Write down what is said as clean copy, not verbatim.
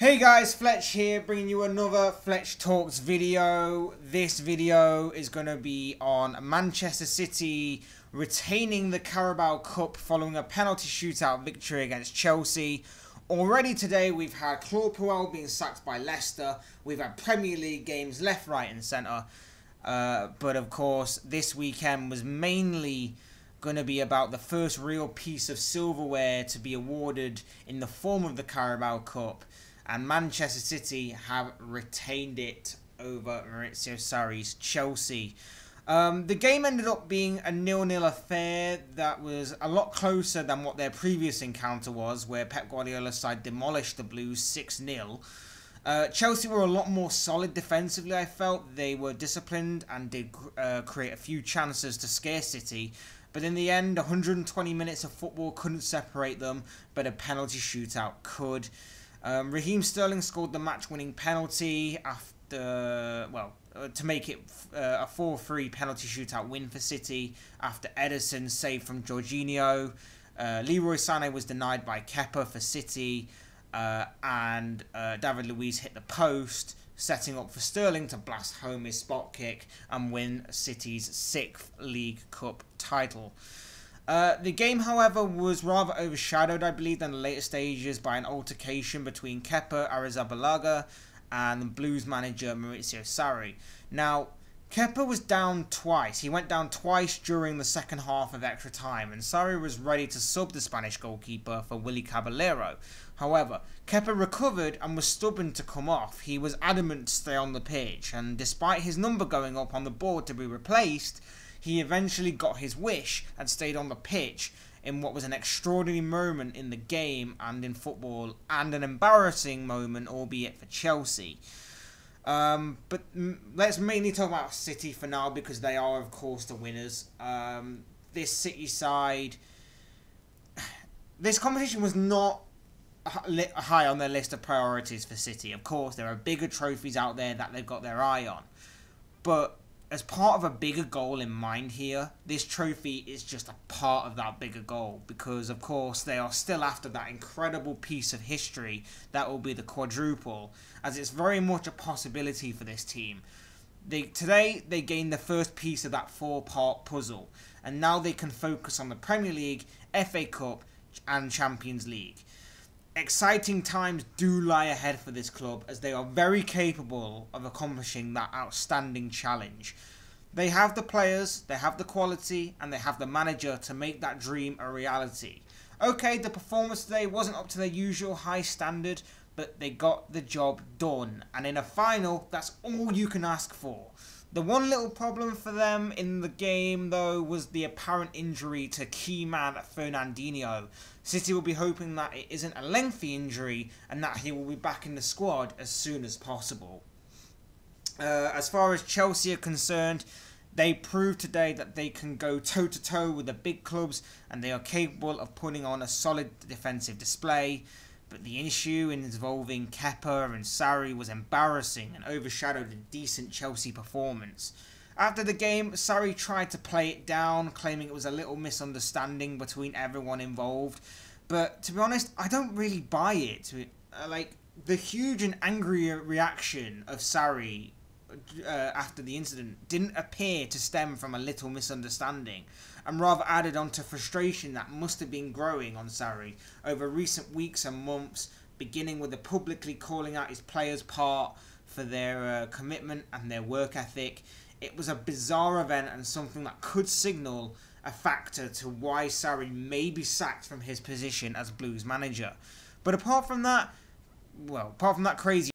Hey guys, Fletch here, bringing you another Fletch Talks video. This video is going to be on Manchester City retaining the Carabao Cup following a penalty shootout victory against Chelsea. Already today we've had Claude Puel being sacked by Leicester. We've had Premier League games left, right and centre. But of course this weekend was mainly going to be about the first real piece of silverware to be awarded in the form of the Carabao Cup. And Manchester City have retained it over Maurizio Sarri's Chelsea. The game ended up being a 0-0 affair that was a lot closer than what their previous encounter was, where Pep Guardiola's side demolished the Blues 6-0. Chelsea were a lot more solid defensively, I felt. They were disciplined and did create a few chances to scare City. But in the end, 120 minutes of football couldn't separate them, but a penalty shootout could. Raheem Sterling scored the match-winning penalty after, to make it a 4-3 penalty shootout win for City after Ederson saved from Jorginho. Leroy Sané was denied by Kepa for City, and David Luiz hit the post, setting up for Sterling to blast home his spot kick and win City's 6th League Cup title. The game, however, was rather overshadowed, I believe, in the later stages by an altercation between Kepa Arrizabalaga and the Blues manager Maurizio Sarri. Now, Kepa was down twice. He went down twice during the second half of extra time, and Sarri was ready to sub the Spanish goalkeeper for Willy Caballero. However, Kepa recovered and was stubborn to come off. He was adamant to stay on the pitch, and despite his number going up on the board to be replaced, he eventually got his wish and stayed on the pitch in what was an extraordinary moment in the game and in football, and an embarrassing moment, albeit for Chelsea. But let's mainly talk about City for now, because they are, of course, the winners. This City side, this competition was not high on their list of priorities for City. Of course, there are bigger trophies out there that they've got their eye on. But as part of a bigger goal in mind here, this trophy is just a part of that bigger goal, because of course they are still after that incredible piece of history that will be the quadruple, as it's very much a possibility for this team. Today they gained the first piece of that 4-part puzzle, and now they can focus on the Premier League, FA Cup and Champions League. Exciting times do lie ahead for this club, as they are very capable of accomplishing that outstanding challenge. They have the players, they have the quality, and they have the manager to make that dream a reality. Okay, the performance today wasn't up to their usual high standard, but they got the job done. And in a final, that's all you can ask for. The one little problem for them in the game, though, was the apparent injury to key man Fernandinho. City will be hoping that it isn't a lengthy injury and that he will be back in the squad as soon as possible. As far as Chelsea are concerned, they proved today that they can go toe-to-toe with the big clubs, and they are capable of putting on a solid defensive display. But the issue involving Kepa and Sarri was embarrassing and overshadowed a decent Chelsea performance. After the game, Sarri tried to play it down, claiming it was a little misunderstanding between everyone involved. But to be honest, I don't really buy it. The huge and angry reaction of Sarri after the incident didn't appear to stem from a little misunderstanding, and rather added on to frustration that must have been growing on Sarri over recent weeks and months, beginning with the publicly calling out his players' part for their commitment and their work ethic. It was a bizarre event and something that could signal a factor to why Sarri may be sacked from his position as Blues manager. But apart from that crazy